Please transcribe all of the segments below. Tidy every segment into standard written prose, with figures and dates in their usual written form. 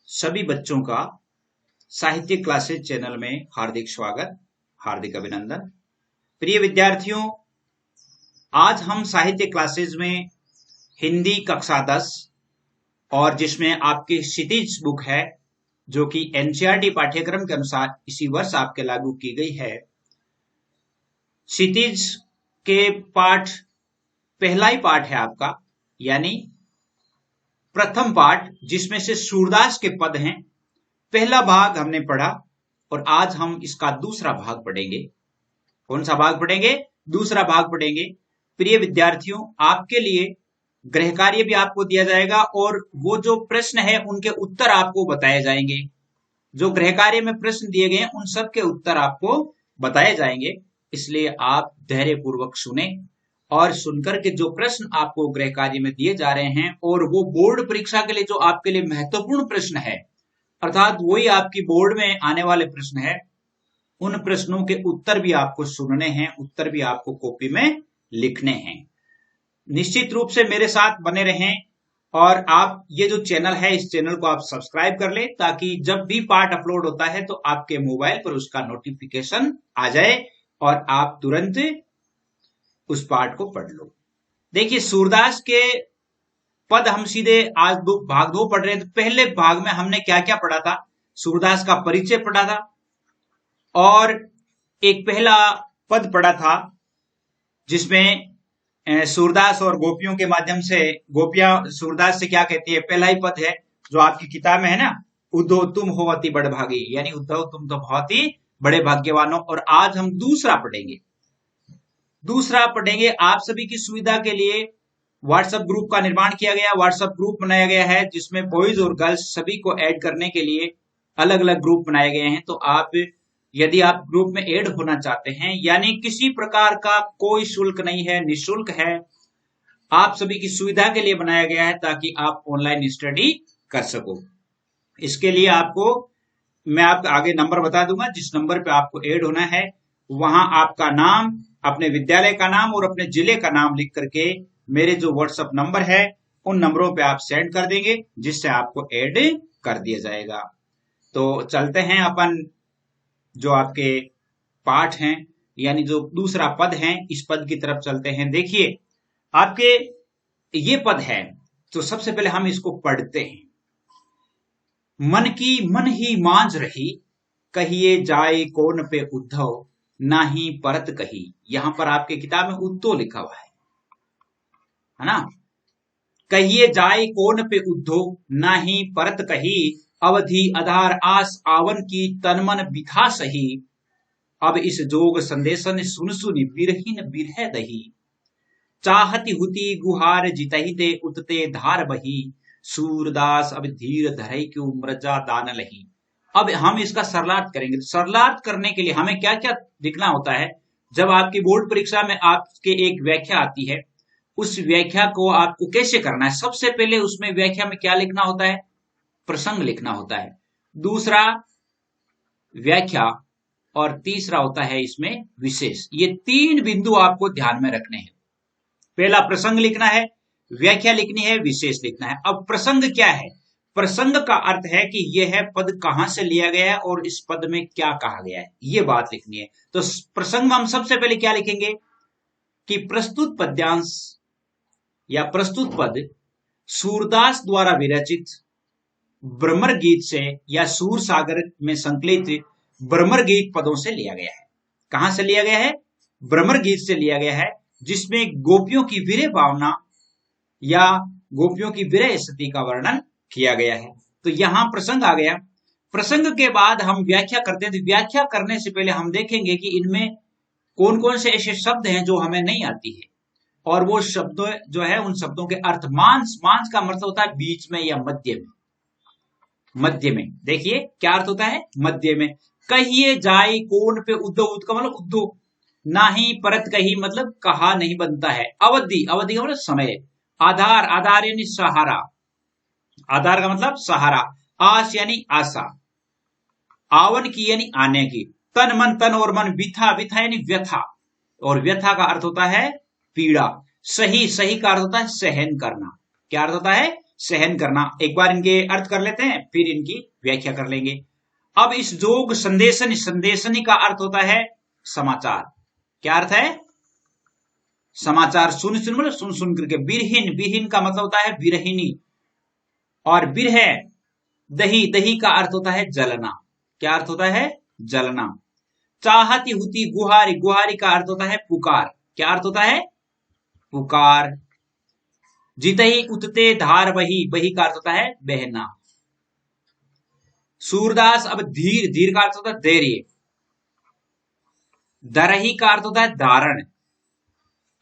सभी बच्चों का साहित्य क्लासेस चैनल में हार्दिक स्वागत, हार्दिक अभिनंदन। प्रिय विद्यार्थियों, आज हम साहित्य क्लासेस में हिंदी कक्षा 10 और जिसमें आपकी क्षितिज बुक है जो कि एनसीईआरटी पाठ्यक्रम के अनुसार इसी वर्ष आपके लागू की गई है। क्षितिज के पाठ पहला ही पाठ है आपका, यानी प्रथम पाठ जिसमें से सूरदास के पद हैं। पहला भाग हमने पढ़ा और आज हम इसका दूसरा भाग पढ़ेंगे। कौन सा भाग पढ़ेंगे? दूसरा भाग पढ़ेंगे। प्रिय विद्यार्थियों, आपके लिए गृह कार्य भी आपको दिया जाएगा और वो जो प्रश्न है उनके उत्तर आपको बताए जाएंगे। जो गृह कार्य में प्रश्न दिए गए हैं उन सब के उत्तर आपको बताए जाएंगे, इसलिए आप धैर्य पूर्वक सुने और सुनकर के जो प्रश्न आपको गृह कार्य में दिए जा रहे हैं और वो बोर्ड परीक्षा के लिए जो आपके लिए महत्वपूर्ण प्रश्न है, अर्थात वही आपकी बोर्ड में आने वाले प्रश्न है, उन प्रश्नों के उत्तर भी आपको सुनने हैं, उत्तर भी आपको कॉपी में लिखने हैं। निश्चित रूप से मेरे साथ बने रहें और आप ये जो चैनल है इस चैनल को आप सब्सक्राइब कर ले ताकि जब भी पाठ अपलोड होता है तो आपके मोबाइल पर उसका नोटिफिकेशन आ जाए और आप तुरंत उस पाठ को पढ़ लो। देखिए, सूरदास के पद हम सीधे आज भाग 2 पढ़ रहे हैं। तो पहले भाग में हमने क्या क्या पढ़ा था? सूरदास का परिचय पढ़ा था और एक पहला पद पढ़ा था जिसमें सूरदास और गोपियों के माध्यम से गोपियां सूरदास से क्या कहती है। पहला ही पद है जो आपकी किताब में है ना, उद्धव तुम हो अति बड़भागी, यानी उद्धव तुम तो बहुत ही बड़े भाग्यवान हो। और आज हम दूसरा पढ़ेंगे। आप सभी की सुविधा के लिए व्हाट्सएप ग्रुप का निर्माण किया गया, व्हाट्सएप ग्रुप बनाया गया है जिसमें बॉयज और गर्ल्स सभी को ऐड करने के लिए अलग अलग ग्रुप बनाए गए हैं। तो आप यदि आप ग्रुप में ऐड होना चाहते हैं, यानी किसी प्रकार का कोई शुल्क नहीं है, निःशुल्क है, आप सभी की सुविधा के लिए बनाया गया है ताकि आप ऑनलाइन स्टडी कर सको। इसके लिए आपको मैं आपको आगे नंबर बता दूंगा, जिस नंबर पे आपको ऐड होना है वहां आपका नाम, अपने विद्यालय का नाम और अपने जिले का नाम लिख करके मेरे जो व्हाट्सएप नंबर है उन नंबरों पे आप सेंड कर देंगे, जिससे आपको ऐड कर दिया जाएगा। तो चलते हैं अपन जो आपके पाठ हैं, यानी जो दूसरा पद है, इस पद की तरफ चलते हैं। देखिए, आपके ये पद है तो सबसे पहले हम इसको पढ़ते हैं। मन की मन ही मांझ रही, कहिए जाए कौन पे उद्धव, नाही परत कही। यहां पर आपके किताब में उद्धव लिखा हुआ है ना। कहिए जाए कौन पे उद्धव, नाही परत कही, अवधि आधार आस आवन की तनमन बिथा सही। अब इस जोग संदेशन सुन सुनि बिरहीन बिरह दही, चाहती हुती गुहार जितहि ते उतते धार बही, सूरदास अब धीर धरई क्यों मृजा दान लही। अब हम इसका सरलार्थ करेंगे। सरलार्थ करने के लिए हमें क्या क्या लिखना होता है? जब आपकी बोर्ड परीक्षा में आपके एक व्याख्या आती है, उस व्याख्या को आपको कैसे करना है? सबसे पहले उसमें व्याख्या में क्या लिखना होता है? प्रसंग लिखना होता है। दूसरा व्याख्या और तीसरा होता है इसमें विशेष। ये 3 बिंदु आपको ध्यान में रखने हैं। पहला प्रसंग लिखना है, व्याख्या लिखनी है, विशेष लिखना है। अब प्रसंग क्या है? प्रसंग का अर्थ है कि यह है पद कहां से लिया गया है और इस पद में क्या कहा गया है, ये बात लिखनी है। तो प्रसंग में हम सबसे पहले क्या लिखेंगे कि प्रस्तुत पद्यांश या प्रस्तुत पद सूरदास द्वारा विरचित भ्रमर गीत से या सूर सागर में संकलित भ्रमर गीत पदों से लिया गया है। कहां से लिया गया है? भ्रमर गीत से लिया गया है, जिसमें गोपियों की विरह भावना या गोपियों की विरह स्थिति का वर्णन किया गया है। तो यहां प्रसंग आ गया। प्रसंग के बाद हम व्याख्या करते हैं। तो व्याख्या करने से पहले हम देखेंगे कि इनमें कौन कौन से ऐसे शब्द हैं जो हमें नहीं आती है, और वो शब्द जो है उन शब्दों के अर्थ। मांस का मतलब होता है बीच में या मध्य में। देखिए क्या अर्थ होता है? मध्य में। कहिए जाए कौन पे उद्धव, का मतलब उद्धव। नाही परत कही मतलब कहा नहीं बनता है। अवधि का मतलब समय। आधार यानी सहारा, आधार का मतलब सहारा। आस यानी आशा। आवन की यानी आने की। तन और मन। बिथा यानी व्यथा, और व्यथा का अर्थ होता है पीड़ा। सही का अर्थ होता है सहन करना। क्या अर्थ होता है? सहन करना। एक बार इनके अर्थ कर लेते हैं, फिर इनकी व्याख्या कर लेंगे। अब इस जोग संदेशनी, संदेशनी का अर्थ होता है समाचार। क्या अर्थ है? समाचार। सुन सुन मतलब सुन सुन करके। बिरहीन, बिरहीन का मतलब होता है विरहिनी। और बिरह, दही, दही का अर्थ होता है जलना। क्या अर्थ होता है? जलना। चाहती हुती गुहारी, गुहारी का अर्थ होता है पुकार। क्या अर्थ होता है? पुकार। जितही उतते धार बही, बही का अर्थ होता है बहना। सूरदास, अब धीर, धीर का अर्थ होता है धैर्य। दरही का अर्थ होता है धारण।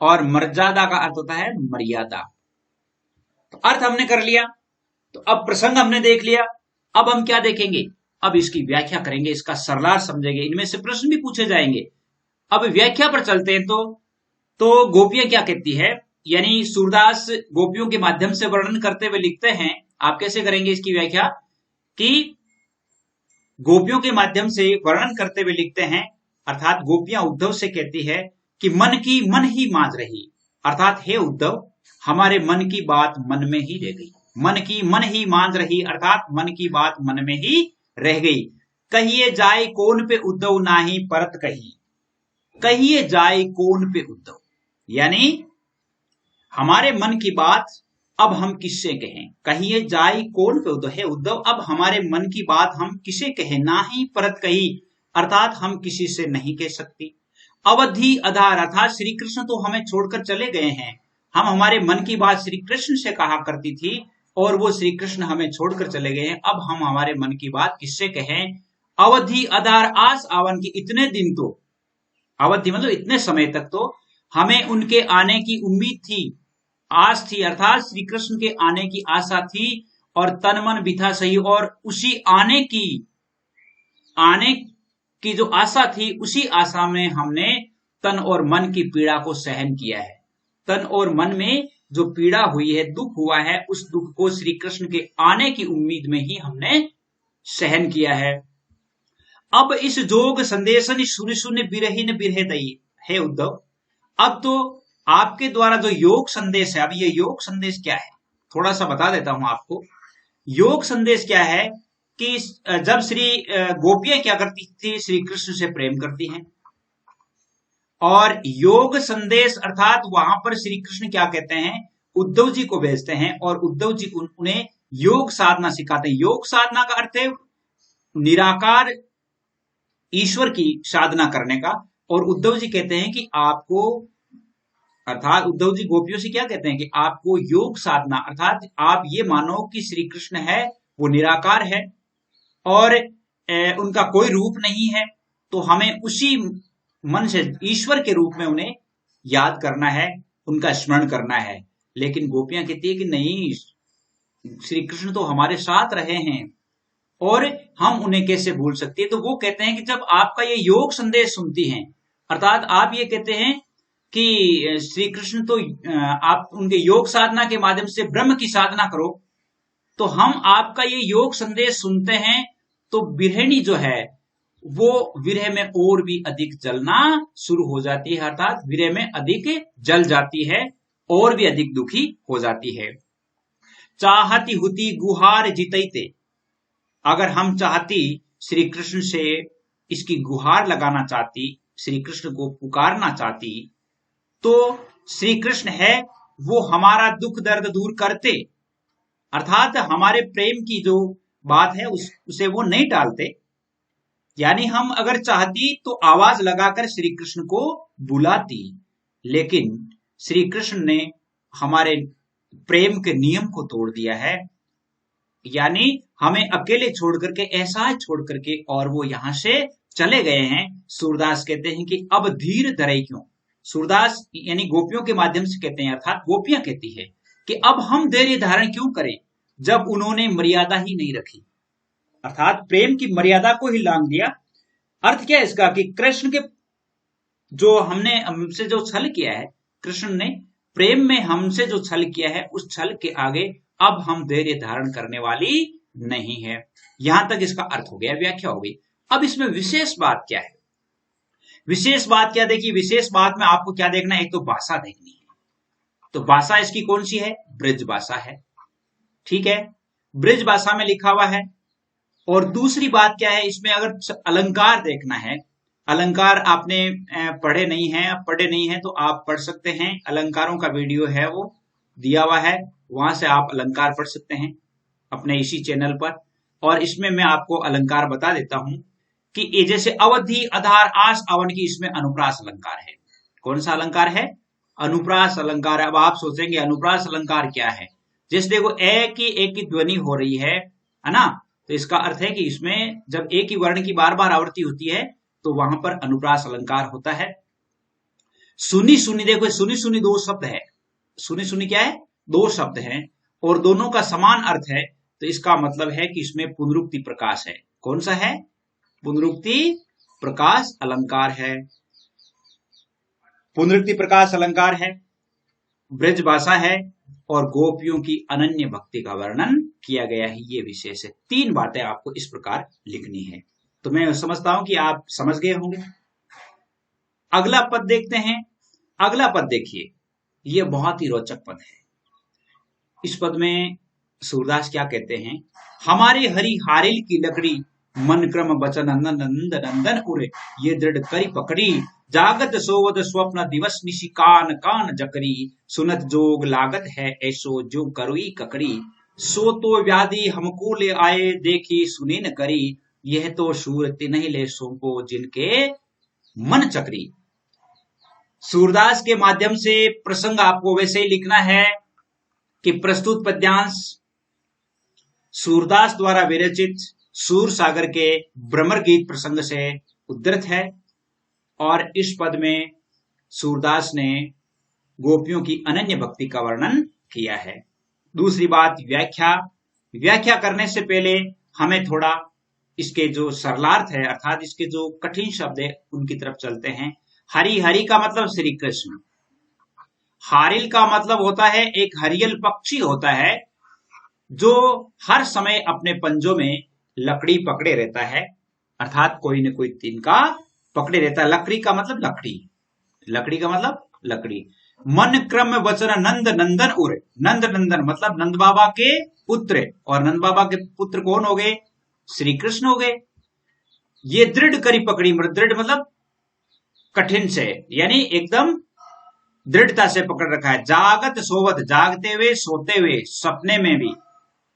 और मर्यादा का अर्थ होता है मर्यादा। तो अर्थ हमने कर लिया, तो अब प्रसंग हमने देख लिया। अब हम क्या देखेंगे? अब इसकी व्याख्या करेंगे, इसका सरलार समझेंगे, इनमें से प्रश्न भी पूछे जाएंगे। अब व्याख्या पर चलते हैं। तो गोपियां क्या कहती है, यानी सूरदास गोपियों के माध्यम से वर्णन करते हुए लिखते हैं। आप कैसे करेंगे इसकी व्याख्या? कि गोपियों के माध्यम से वर्णन करते हुए लिखते हैं, अर्थात गोपियां उद्धव से कहती है कि मन की मन ही मांझ रही, अर्थात हे उद्धव, हमारे मन की बात मन में ही रह गई। मन की मन ही मांझ रही, अर्थात मन की बात मन में ही रह गई। कहिए जाए कौन पे उद्धव नाही परत कही। कहिए जाए कौन पे उद्धव, यानी हमारे मन की बात अब हम किससे कहें। कहिए जाए कौन पे उद्धव, हे उद्धव, अब हमारे मन की बात हम किसे कहें। ना ही परत कही, अर्थात हम किसी से नहीं कह सकती। अवधि आधार, अर्थात श्री कृष्ण तो हमें छोड़कर चले गए हैं। हम हमारे मन की बात श्री कृष्ण से कहा करती थी और वो श्री कृष्ण हमें छोड़कर चले गए हैं। अब हम हमारे मन की बात किससे कहें। अवधि आधार आस आवन की, इतने दिन तो, अवधि मतलब इतने समय तक तो हमें उनके आने की उम्मीद थी, आस थी, अर्थात श्री कृष्ण के आने की आशा थी। और तन मन भी था सही, और उसी आने की जो आशा थी, उसी आशा में हमने तन और मन की पीड़ा को सहन किया है। तन और मन में जो पीड़ा हुई है, दुख हुआ है, उस दुख को श्री कृष्ण के आने की उम्मीद में ही हमने सहन किया है। अब इस जोग संदेशन सुनि सुनि बिरहिन बिरहे दई, हे उद्धव, अब तो आपके द्वारा जो योग संदेश है, अब ये योग संदेश क्या है थोड़ा सा बता देता हूं आपको। योग संदेश क्या है कि जब श्री गोपियां क्या करती थी, श्री कृष्ण से प्रेम करती हैं। और योग संदेश अर्थात वहां पर श्री कृष्ण क्या कहते हैं, उद्धव जी को भेजते हैं और उद्धव जी उन्हें योग साधना सिखाते हैं। योग साधना का अर्थ है निराकार ईश्वर की साधना करने का। और उद्धव जी कहते हैं कि आपको, अर्थात उद्धव जी गोपियों से क्या कहते हैं कि आपको योग साधना, अर्थात आप ये मानो कि श्री कृष्ण है वो निराकार है और उनका कोई रूप नहीं है, तो हमें उसी मन से ईश्वर के रूप में उन्हें याद करना है, उनका स्मरण करना है। लेकिन गोपियां कहती है कि नहीं, श्री कृष्ण तो हमारे साथ रहे हैं और हम उन्हें कैसे भूल सकते हैं। तो वो कहते हैं कि जब आपका ये योग संदेश सुनती हैं, अर्थात आप ये कहते हैं कि श्री कृष्ण तो आप उनके योग साधना के माध्यम से ब्रह्म की साधना करो, तो हम आपका ये योग संदेश सुनते हैं, तो बिरहिणी जो है वो विरह में और भी अधिक जलना शुरू हो जाती है, अर्थात विरह में अधिक जल जाती है और भी अधिक दुखी हो जाती है। चाहती हुती गुहार जितैते, अगर हम चाहती, श्री कृष्ण से इसकी गुहार लगाना चाहती, श्री कृष्ण को पुकारना चाहती, तो श्री कृष्ण है वो हमारा दुख दर्द दूर करते, अर्थात हमारे प्रेम की जो बात है उसे वो नहीं टालते। यानी हम अगर चाहती तो आवाज लगाकर श्री कृष्ण को बुलाती, लेकिन श्री कृष्ण ने हमारे प्रेम के नियम को तोड़ दिया है, यानी हमें अकेले छोड़ करके, एहसास छोड़ करके, और वो यहां से चले गए हैं। सूरदास कहते हैं कि अब धीर धरे क्यों। सूरदास यानी गोपियों के माध्यम से कहते हैं, अर्थात गोपियां कहती है कि अब हम धैर्य धारण क्यों करें जब उन्होंने मर्यादा ही नहीं रखी, अर्थात प्रेम की मर्यादा को ही लांघ दिया। अर्थ क्या है इसका कि कृष्ण के जो हमने हमसे जो छल किया है, कृष्ण ने प्रेम में हमसे जो छल किया है, उस छल के आगे अब हम धैर्य धारण करने वाली नहीं है। यहां तक इसका अर्थ हो गया, व्याख्या हो गई। अब इसमें विशेष बात क्या है? विशेष बात क्या? देखिए, विशेष बात में आपको क्या देखना है, एक तो भाषा देखनी है। तो भाषा इसकी कौन सी है? ब्रज भाषा है। ठीक है, ब्रज भाषा में लिखा हुआ है। और दूसरी बात क्या है, इसमें अगर अलंकार देखना है, अलंकार आपने पढ़े नहीं है, आप पढ़े नहीं है तो आप पढ़ सकते हैं, अलंकारों का वीडियो है वो दिया हुआ है, वहां से आप अलंकार पढ़ सकते हैं अपने इसी चैनल पर। और इसमें मैं आपको अलंकार बता देता हूं कि ये जैसे अवधि, आधार, आस, अवन की, इसमें अनुप्रास अलंकार है। कौन सा अलंकार है? अनुप्रास अलंकार है। अब आप सोचेंगे अनुप्रास अलंकार क्या है? जैसे देखो एक की ध्वनि हो रही है ना, तो इसका अर्थ है कि इसमें जब एक ही वर्ण की बार बार आवृत्ति होती है तो वहां पर अनुप्रास अलंकार होता है। सुनी सुनी, देखो सुनी सुनी दो शब्द है, सुनी सुनी क्या है? दो शब्द हैं और दोनों का समान अर्थ है, तो इसका मतलब है कि इसमें पुनरुक्ति प्रकाश है। कौन सा है? पुनरुक्ति प्रकाश अलंकार है, पुनरुक्ति प्रकाश अलंकार है, ब्रज भाषा है और गोपियों की अनन्य भक्ति का वर्णन किया गया है। ये विशेष है। 3 बातें आपको इस प्रकार लिखनी है। तो मैं समझता हूं कि आप समझ गए होंगे। अगला पद देखते हैं। अगला पद देखिए, यह बहुत ही रोचक पद है। इस पद में सूरदास क्या कहते हैं? हमारे हरि हारिल की लकड़ी, मन क्रम बचन नंदन नंद नंदन उरे, ये दृढ़ करी पकड़ी, जागत सोवत स्वप्न दिवस निशि, कान कान जकरी, सुनत जोग लागत है ऐसो जो करुई ककड़ी, सो तो व्याधि हमको ले आए, देखी सुनी न करी, यह तो शूर तिन्हि ले सौंपो जिनके मन चकरी। सूरदास के माध्यम से प्रसंग आपको वैसे ही लिखना है कि प्रस्तुत पद्यांश सूरदास द्वारा विरचित सूर सागर के भ्रमर गीत प्रसंग से उद्धृत है और इस पद में सूरदास ने गोपियों की अनन्य भक्ति का वर्णन किया है। दूसरी बात, व्याख्या करने से पहले हमें थोड़ा इसके जो सरलार्थ है अर्थात इसके जो कठिन शब्द है उनकी तरफ चलते हैं। हरि, हरि का मतलब श्री कृष्ण। हारिल का मतलब होता है एक हरियल पक्षी होता है जो हर समय अपने पंजों में लकड़ी पकड़े रहता है, अर्थात कोई न कोई तिनका पकड़े रहता है। लकड़ी का मतलब लकड़ी, लकड़ी का मतलब लकड़ी। मन क्रम वचन नंद नंदन उरे, नंद नंदन मतलब नंद बाबा के पुत्र, और नंद बाबा के पुत्र कौन हो गए? श्री कृष्ण हो गए। ये दृढ़ करी पकड़ी, दृढ़ मतलब कठिन से, यानी एकदम दृढ़ता से पकड़ रखा है। जागत सोवत, जागते हुए सोते हुए, सपने में भी,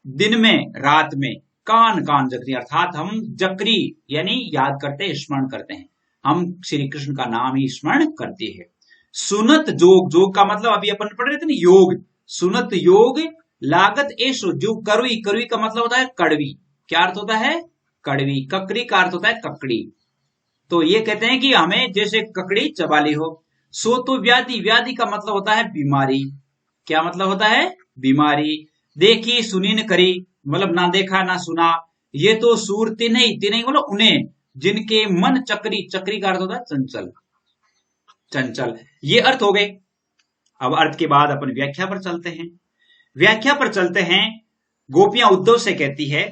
दिन में रात में, कान कान जकरी अर्थात हम जकरी यानी याद करते हैं, स्मरण करते हैं, हम श्री कृष्ण का नाम ही स्मरण करते हैं। सुनत जोग, जोग का मतलब अभी अपन पढ़ रहे थे ना योग, सुनत योग लागत एसो, जो करुई, करुई का मतलब होता है कड़वी। क्या अर्थ होता है? कड़वी। ककड़ी का अर्थ होता है ककड़ी। तो ये कहते हैं कि हमें जैसे ककड़ी चबा ली हो। सो तो व्याधि, व्याधि का मतलब होता है बीमारी। क्या मतलब होता है? बीमारी। देखी सुनी न करी मतलब ना देखा ना सुना, ये तो सूर तिन्हि, तिन्हि बोलो उन्हें, जिनके मन चक्री, चक्री का अर्थ होता है चंचल, चंचल। ये अर्थ हो गए। अब अर्थ के बाद अपन व्याख्या पर चलते हैं। व्याख्या पर चलते हैं। गोपियां उद्धव से कहती है,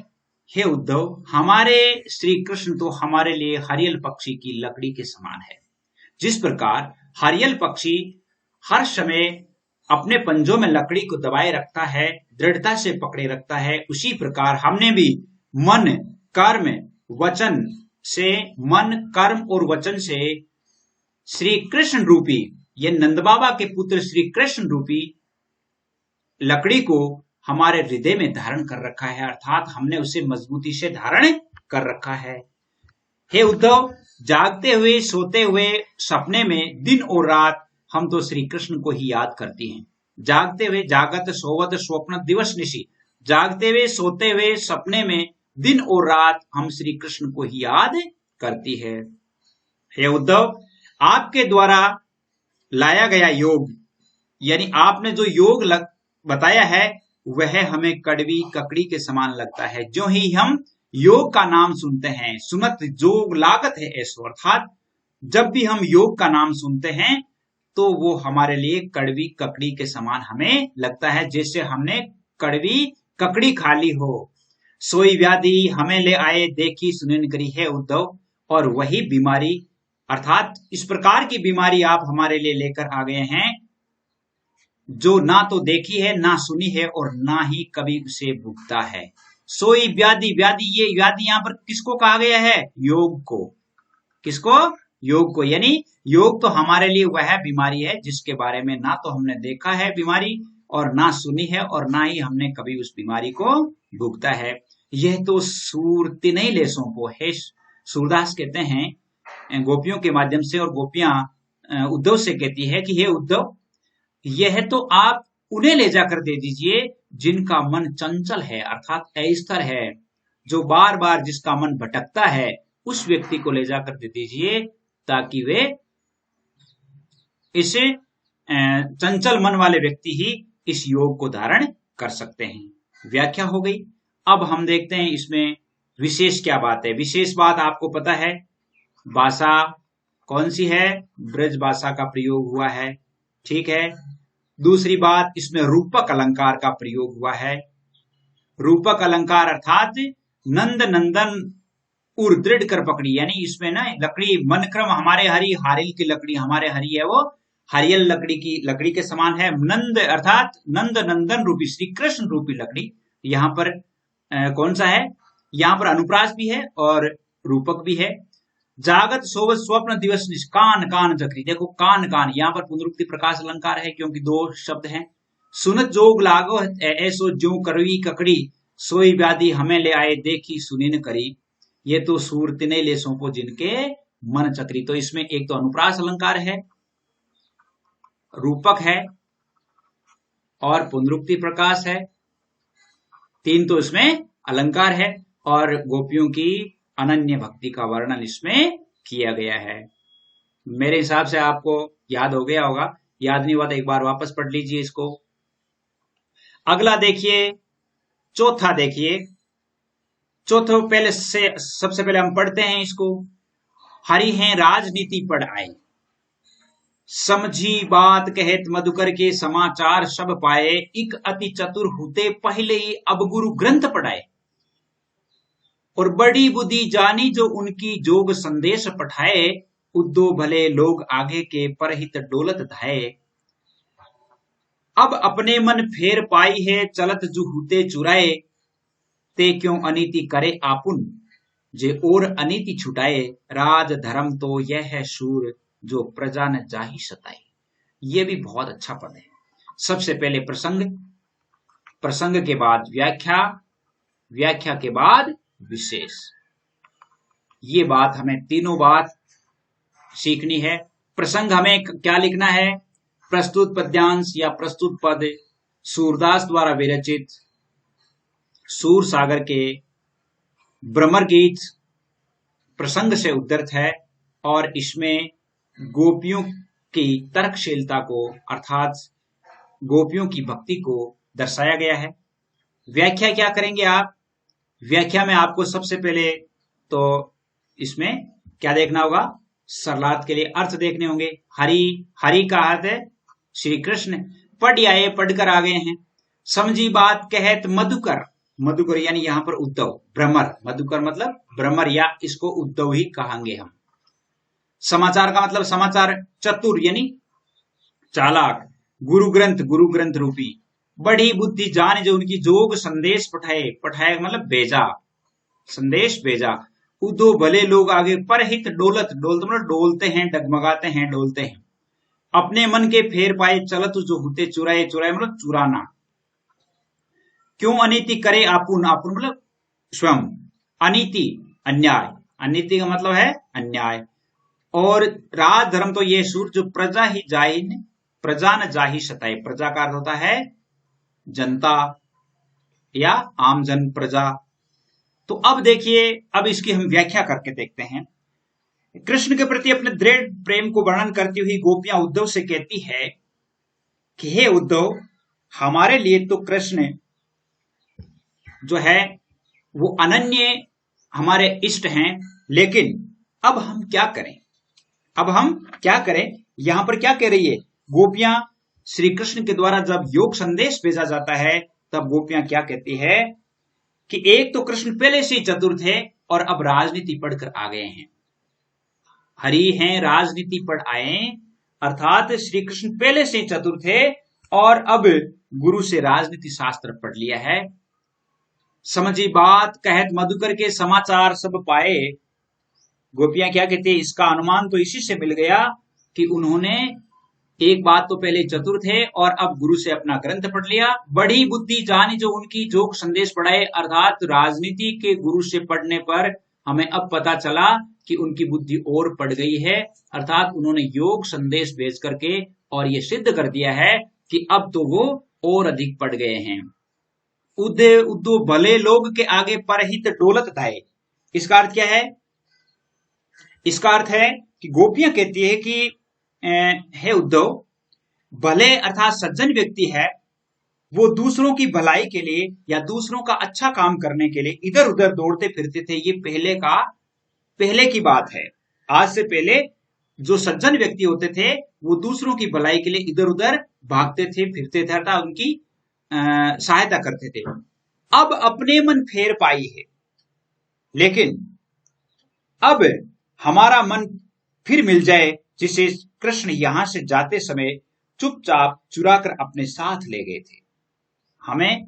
हे उद्धव, हमारे श्री कृष्ण तो हमारे लिए हरियल पक्षी की लकड़ी के समान है। जिस प्रकार हरियल पक्षी हर समय अपने पंजों में लकड़ी को दबाए रखता है, दृढ़ता से पकड़े रखता है, उसी प्रकार हमने भी मन कर्म वचन से, मन कर्म और वचन से श्री कृष्ण रूपी, ये नंद बाबा के पुत्र श्री कृष्ण रूपी लकड़ी को हमारे हृदय में धारण कर रखा है, अर्थात हमने उसे मजबूती से धारण कर रखा है। हे उद्धव, जागते हुए सोते हुए सपने में, दिन और रात हम तो श्री कृष्ण को ही याद करती हैं। जागते हुए, जागत सोवत स्वप्न दिवस निशि, जागते हुए सोते हुए सपने में, दिन और रात हम श्री कृष्ण को ही याद करती है। हे उद्धव, आपके द्वारा लाया गया योग, यानी आपने जो योग बताया है वह हमें कड़वी ककड़ी के समान लगता है। जो ही हम योग का नाम सुनते हैं, सुनत जोग लागत है ऐसो, अर्थात जब भी हम योग का नाम सुनते हैं तो वो हमारे लिए कड़वी ककड़ी के समान हमें लगता है, जैसे हमने कड़वी ककड़ी खा ली हो। सोई व्याधि हमें ले आए, देखी सुनन करी है उद्धव, और वही बीमारी, अर्थात इस प्रकार की बीमारी आप हमारे लिए लेकर आ गए हैं जो ना तो देखी है ना सुनी है और ना ही कभी उसे भुगता है। सोई व्याधि, व्याधि ये व्याधि यहाँ पर किसको कहा गया है? योग को। किसको? योग को। यानी योग तो हमारे लिए वह बीमारी है जिसके बारे में ना तो हमने देखा है बीमारी और ना सुनी है और ना ही हमने कभी उस बीमारी को भुगता है। यह तो सूरतिनई लेसों को है। सूरदास कहते हैं गोपियों के माध्यम से, और गोपियां उद्धव से कहती है कि हे उद्धव, यह तो आप उन्हें ले जाकर दे दीजिए जिनका मन चंचल है, अर्थात अस्थिर है, जो बार बार जिसका मन भटकता है, उस व्यक्ति को ले जाकर दे दीजिए ताकि वे इस चंचल मन वाले व्यक्ति ही इस योग को धारण कर सकते हैं। व्याख्या हो गई। अब हम देखते हैं इसमें विशेष क्या बात है। विशेष बात आपको पता है, भाषा कौन सी है? ब्रज भाषा का प्रयोग हुआ है, ठीक है। दूसरी बात, इसमें रूपक अलंकार का प्रयोग हुआ है। रूपक अलंकार अर्थात नंद नंदन उर दृढ़ कर पकड़ी, यानी इसमें ना लकड़ी मन क्रम हमारे हरी, हारिल की लकड़ी हमारे हरी है, वो हरियल लकड़ी की लकड़ी के समान है। नंद अर्थात नंद नंदन रूपी श्री कृष्ण रूपी लकड़ी यहाँ पर कौन सा है? यहाँ पर अनुप्रास भी है और रूपक भी है। जागत सोवत स्वप्न दिवस निष्कान कान जकरी, देखो कान कान यहाँ पर पुनरुक्ति प्रकाश अलंकार है क्योंकि दो शब्द हैं। सुनत जोग लागो ऐसो ज्यों करवी ककड़ी, सोई व्याधि हमें ले आए देखी सुनी न करी, ये तो सूरतिनई लेसों को जिनके मन चक्री। तो इसमें एक तो अनुप्रास अलंकार है, रूपक है और पुनरुक्ति प्रकाश है, तीन तो इसमें अलंकार है और गोपियों की अनन्य भक्ति का वर्णन इसमें किया गया है। मेरे हिसाब से आपको याद हो गया होगा, याद नहीं हुआ तो एक बार वापस पढ़ लीजिए इसको। अगला देखिए, चौथा देखिए, चौथा पहले से सबसे पहले हम पढ़ते हैं इसको। हरि हैं राजनीति पढ़ आए, समझी बात कहत मधुकर के समाचार सब पाए, इक अति चतुर होते पहले ही अब गुरु ग्रंथ पढ़ाए, और बड़ी बुद्धि जानी जो उनकी जोग संदेश पठाए, उद्दो भले लोग आगे के परहित डोलत धाये, अब अपने मन फेर पाई है चलत जुहूते चुराए, ते क्यों अनीति करे आपुन जे और अनीति छुटाए, राज धर्म तो यह है शूर जो प्रजा न जाहि सताए। ये भी बहुत अच्छा पद है। सबसे पहले प्रसंग, प्रसंग के बाद व्याख्या, व्याख्या के बाद विशेष। ये बात हमें तीनों बात सीखनी है। प्रसंग हमें क्या लिखना है? प्रस्तुत पद्यांश या प्रस्तुत पद सूरदास द्वारा विरचित सूर सागर के भ्रमर गीत प्रसंग से उद्धृत है और इसमें गोपियों की तर्कशीलता को अर्थात गोपियों की भक्ति को दर्शाया गया है। व्याख्या क्या करेंगे आप? व्याख्या में आपको सबसे पहले तो इसमें क्या देखना होगा? सरलार्थ के लिए अर्थ देखने होंगे। हरि, हरि का अर्थ है श्री कृष्ण। पढ़ आए, पढ़कर आ गए हैं। समझी बात कहत मधुकर, मधुकर यानी यहाँ पर उद्धव, भ्रमर, मधुकर मतलब भ्रमर या इसको उद्धव ही कहेंगे हम। समाचार का मतलब समाचार, चतुर यानी चालाक, गुरु ग्रंथ, गुरु ग्रंथ रूपी, बड़ी बुद्धि जान जो उनकी जोग संदेश पठाए, पठाए मतलब भेजा, संदेश भेजा, उदो भले लोग आगे परहित डोलत, डोलत मतलब डोलते हैं, डगमगाते हैं, डोलते हैं, अपने मन के फेर पाए चलत जो होते चुराए, चुराए मतलब चुराना, क्यों अनीति करे आपुन, आपुन मतलब स्वयं, अनीति अन्याय, अनीति का मतलब है अन्याय, और राज धर्म तो ये सूर जो प्रजा ही जाहि, प्रजा न जाहि सताए, प्रजा का अर्थ होता है जनता या आमजन, प्रजा। तो अब देखिए, अब इसकी हम व्याख्या करके देखते हैं। कृष्ण के प्रति अपने दृढ़ प्रेम को वर्णन करती हुई गोपियां उद्धव से कहती है कि हे उद्धव, हमारे लिए तो कृष्ण जो है वो अनन्य हमारे इष्ट हैं, लेकिन अब हम क्या करें? अब हम क्या करें? यहां पर क्या कह रही है गोपियां? श्री कृष्ण के द्वारा जब योग संदेश भेजा जाता है तब गोपियां क्या कहती है कि एक तो कृष्ण पहले से ही चतुर थे और अब राजनीति पढ़कर आ गए हैं। हरि हैं राजनीति पढ़ आए, अर्थात श्री कृष्ण पहले से ही चतुर थे और अब गुरु से राजनीति शास्त्र पढ़ लिया है। समझी बात कहत मधुकर के समाचार सब पाए। गोपियां क्या कहती है, इसका अनुमान तो इसी से मिल गया कि उन्होंने एक बात तो पहले चतुर थे और अब गुरु से अपना ग्रंथ पढ़ लिया। बड़ी बुद्धि जानी जो उनकी जोग संदेश पढ़ाए, अर्थात राजनीति के गुरु से पढ़ने पर हमें अब पता चला कि उनकी बुद्धि और पढ़ गई है, अर्थात उन्होंने योग संदेश भेज करके और ये सिद्ध कर दिया है कि अब तो वो और अधिक पढ़ गए हैं। उद्धव भले लोग के आगे परहित डोलत धाये। इसका अर्थ क्या है? इसका अर्थ है कि गोपियां कहती है कि हे उद्धव, भले अर्थात सज्जन व्यक्ति है, वो दूसरों की भलाई के लिए या दूसरों का अच्छा काम करने के लिए इधर उधर दौड़ते फिरते थे। ये पहले की बात है। आज से पहले जो सज्जन व्यक्ति होते थे वो दूसरों की भलाई के लिए इधर उधर भागते थे, फिरते थे, अर्थात उनकी सहायता करते थे। अब अपने मन फेर पाई है, लेकिन अब हमारा मन फिर मिल जाए, जिसे कृष्ण यहां से जाते समय चुपचाप चुराकर अपने साथ ले गए थे। हमें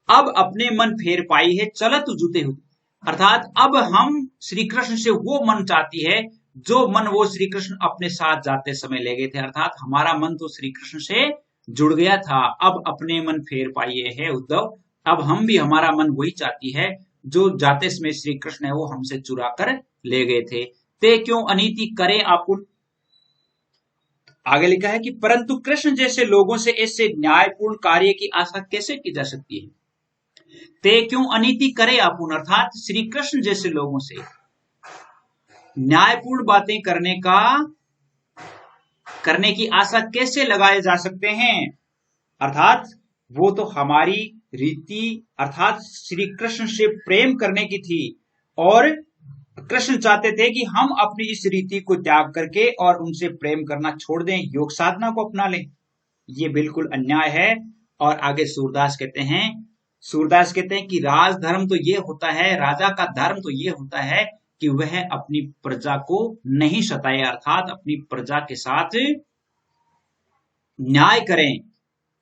अब अपने मन फेर पाई है, चलत जूते हुए, अर्थात अब हम श्री कृष्ण से वो मन चाहती है जो मन वो श्री कृष्ण अपने साथ जाते समय ले गए थे। अर्थात हमारा मन तो श्री कृष्ण से जुड़ गया था, अब अपने मन फेर पाइए है उद्धव। अब हम भी, हमारा मन वही चाहती है जो जाते समय श्री कृष्ण है वो हमसे चुरा कर ले गए थे। ते क्यों अनीति करे आपुन। आगे लिखा है कि परंतु कृष्ण जैसे लोगों से ऐसे न्यायपूर्ण कार्य की आशा कैसे की जा सकती है। ते क्यों अनीति करे आपुन, अर्थात श्री कृष्ण जैसे लोगों से न्यायपूर्ण बातें करने की आशा कैसे लगाए जा सकते हैं। अर्थात वो तो हमारी रीति, अर्थात श्री कृष्ण से प्रेम करने की थी और कृष्ण चाहते थे कि हम अपनी इस रीति को त्याग करके और उनसे प्रेम करना छोड़ दें, योग साधना को अपना लें। ये बिल्कुल अन्याय है। और आगे सूरदास कहते हैं कि राजधर्म तो ये होता है, राजा का धर्म तो ये होता है कि वह अपनी प्रजा को नहीं सताए, अर्थात अपनी प्रजा के साथ न्याय करें,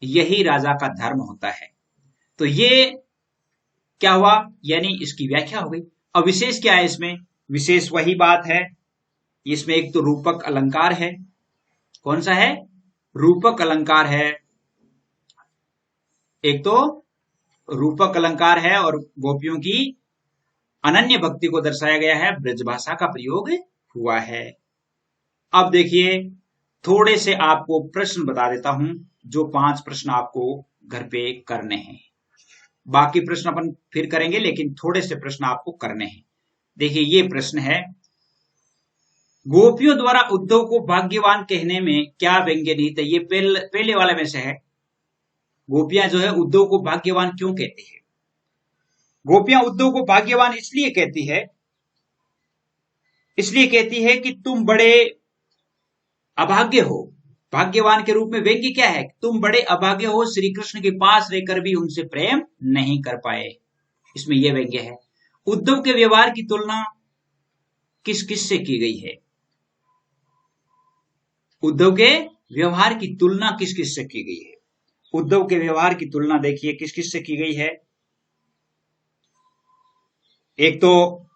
यही राजा का धर्म होता है। तो ये क्या हुआ, यानी इसकी व्याख्या हो गई। अब विशेष क्या है इसमें? विशेष वही बात है, इसमें एक तो रूपक अलंकार है। कौन सा है? रूपक अलंकार है। एक तो रूपक अलंकार है और गोपियों की अनन्य भक्ति को दर्शाया गया है, ब्रजभाषा का प्रयोग हुआ है। अब देखिए, थोड़े से आपको प्रश्न बता देता हूं, जो 5 प्रश्न आपको घर पे करने हैं। बाकी प्रश्न अपन फिर करेंगे, लेकिन थोड़े से प्रश्न आपको करने हैं। देखिए, ये प्रश्न है, गोपियों द्वारा उद्धव को भाग्यवान कहने में क्या व्यंग्य निहित है। ये पहले वाले में से है। गोपियां जो है उद्धव को भाग्यवान क्यों कहती है? गोपियां उद्धव को भाग्यवान इसलिए कहती है कि तुम बड़े अभाग्य हो। भाग्यवान के रूप में व्यंग्य क्या है? तुम बड़े अभाग्य हो, श्री कृष्ण के पास रहकर भी उनसे प्रेम नहीं कर पाए। इसमें यह व्यंग्य है। उद्धव के व्यवहार की तुलना किस किस से की गई है? उद्धव के व्यवहार की तुलना किस किस से की गई है? उद्धव के व्यवहार की तुलना देखिए किस किस से की गई है। एक तो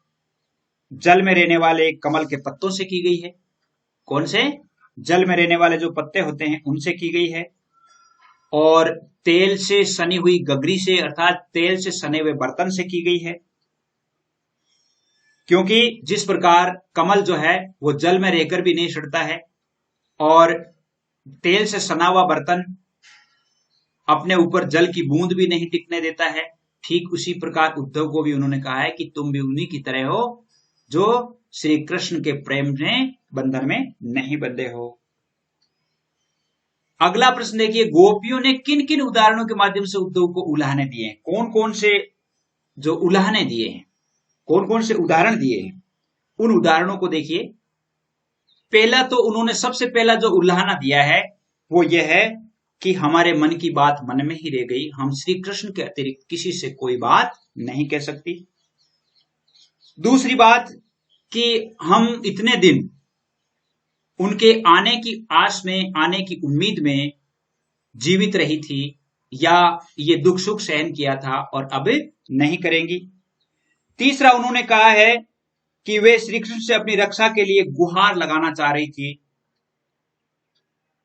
जल में रहने वाले कमल के पत्तों से की गई है। कौन से? जल में रहने वाले जो पत्ते होते हैं उनसे की गई है। और तेल से सनी हुई गगरी से, अर्थात तेल से सने हुए बर्तन से की गई है। क्योंकि जिस प्रकार कमल जो है वो जल में रहकर भी नहीं सड़ता है और तेल से सना हुआ बर्तन अपने ऊपर जल की बूंद भी नहीं टिकने देता है, ठीक उसी प्रकार उद्धव को भी उन्होंने कहा है कि तुम भी उन्हीं की तरह हो जो श्री कृष्ण के प्रेम में बंधन में नहीं बंधे हो। अगला प्रश्न देखिए, गोपियों ने किन किन उदाहरणों के माध्यम से उद्धव को उलाहने दिए हैं? कौन कौन से जो उलाहने दिए हैं, कौन कौन से उदाहरण दिए हैं, उन उदाहरणों को देखिए। पहला तो उन्होंने सबसे पहला जो उल्लाहना दिया है वो यह है कि हमारे मन की बात मन में ही रह गई, हम श्री कृष्ण के अतिरिक्त किसी से कोई बात नहीं कह सकती। दूसरी बात कि हम इतने दिन उनके आने की आस में, आने की उम्मीद में जीवित रही थी या ये दुख सुख सहन किया था और अब नहीं करेंगी। तीसरा उन्होंने कहा है कि वे श्री कृष्ण से अपनी रक्षा के लिए गुहार लगाना चाह रही थी,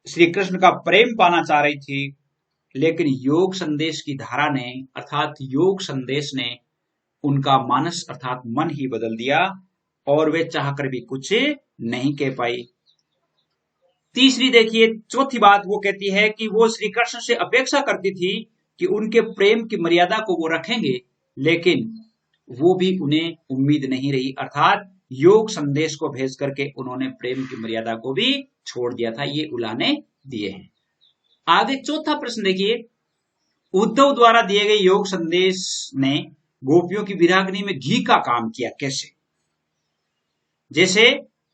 श्री कृष्ण का प्रेम पाना चाह रही थी, लेकिन योग संदेश की धारा ने अर्थात योग संदेश ने उनका मानस अर्थात मन ही बदल दिया और वे चाहकर भी कुछ नहीं कह पाई। तीसरी देखिए, चौथी बात वो कहती है कि वो श्री कृष्ण से अपेक्षा करती थी कि उनके प्रेम की मर्यादा को वो रखेंगे, लेकिन वो भी उन्हें उम्मीद नहीं रही, अर्थात योग संदेश को भेज करके उन्होंने प्रेम की मर्यादा को भी छोड़ दिया था। ये उलाने दिए हैं। आगे चौथा प्रश्न देखिए, उद्धव द्वारा दिए गए योग संदेश ने गोपियों की विराग्नि में घी का काम किया, कैसे? जैसे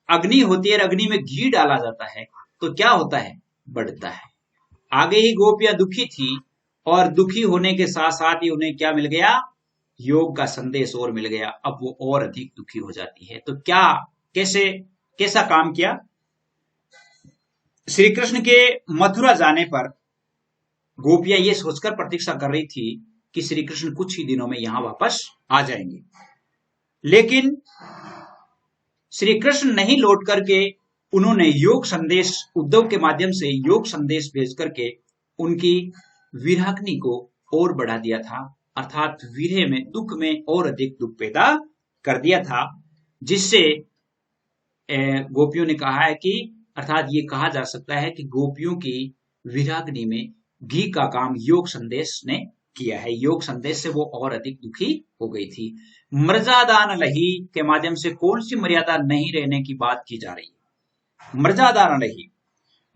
अग्नि होती है, अग्नि में घी डाला जाता है तो क्या होता है? बढ़ता है। आगे ही गोपियां दुखी थी और दुखी होने के साथ साथ ही उन्हें क्या मिल गया? योग का संदेश और मिल गया। अब वो और अधिक दुखी हो जाती है। तो क्या कैसा काम किया? श्री कृष्ण के मथुरा जाने पर गोपियां ये सोचकर प्रतीक्षा कर रही थी कि श्री कृष्ण कुछ ही दिनों में यहां वापस आ जाएंगे, लेकिन श्री कृष्ण नहीं लौट करके उन्होंने योग संदेश उद्धव के माध्यम से योग संदेश भेज करके उनकी विराग्नि को और बढ़ा दिया था, अर्थात विरह में, दुख में और अधिक दुख पैदा कर दिया था, जिससे गोपियों ने कहा है कि अर्थात ये कहा जा सकता है कि गोपियों की विराग्नि में घी का काम योग संदेश ने किया है। योग संदेश से वो और अधिक दुखी हो गई थी। मर्यादान लही के माध्यम से कौन सी मर्यादा नहीं रहने की बात की जा रही है? मर्यादान लही,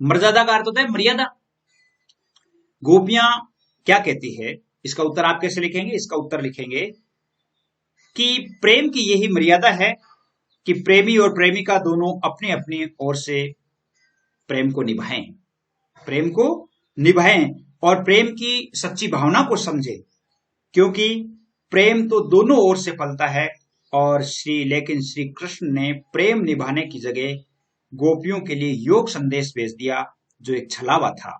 मर्यादा का अर्थ होता है मर्यादा। गोपियां क्या कहती है? इसका उत्तर आप कैसे लिखेंगे? इसका उत्तर लिखेंगे कि प्रेम की यही मर्यादा है कि प्रेमी और प्रेमिका दोनों अपनी अपनी ओर से प्रेम को निभाएं, प्रेम को निभाएं और प्रेम की सच्ची भावना को समझें, क्योंकि प्रेम तो दोनों ओर से फलता है। और लेकिन श्री कृष्ण ने प्रेम निभाने की जगह गोपियों के लिए योग संदेश भेज दिया, जो एक छलावा था,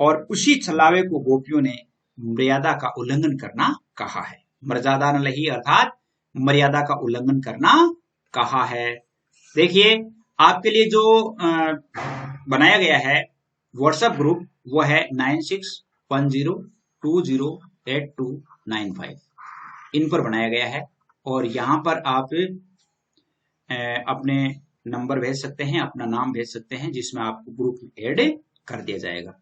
और उसी छलावे को गोपियों ने मर्यादा का उल्लंघन करना कहा है। मर्यादा न लही अर्थात मर्यादा का उल्लंघन करना कहा है। देखिए, आपके लिए जो बनाया गया है व्हाट्सएप ग्रुप, वो है 9610208295, इन पर बनाया गया है। और यहाँ पर आप अपने नंबर भेज सकते हैं, अपना नाम भेज सकते हैं, जिसमें आपको ग्रुप में ऐड कर दिया जाएगा।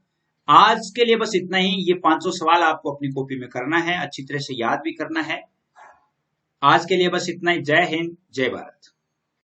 आज के लिए बस इतना ही। ये 500 सवाल आपको अपनी कॉपी में करना है, अच्छी तरह से याद भी करना है। आज के लिए बस इतना ही। जय हिंद, जय भारत।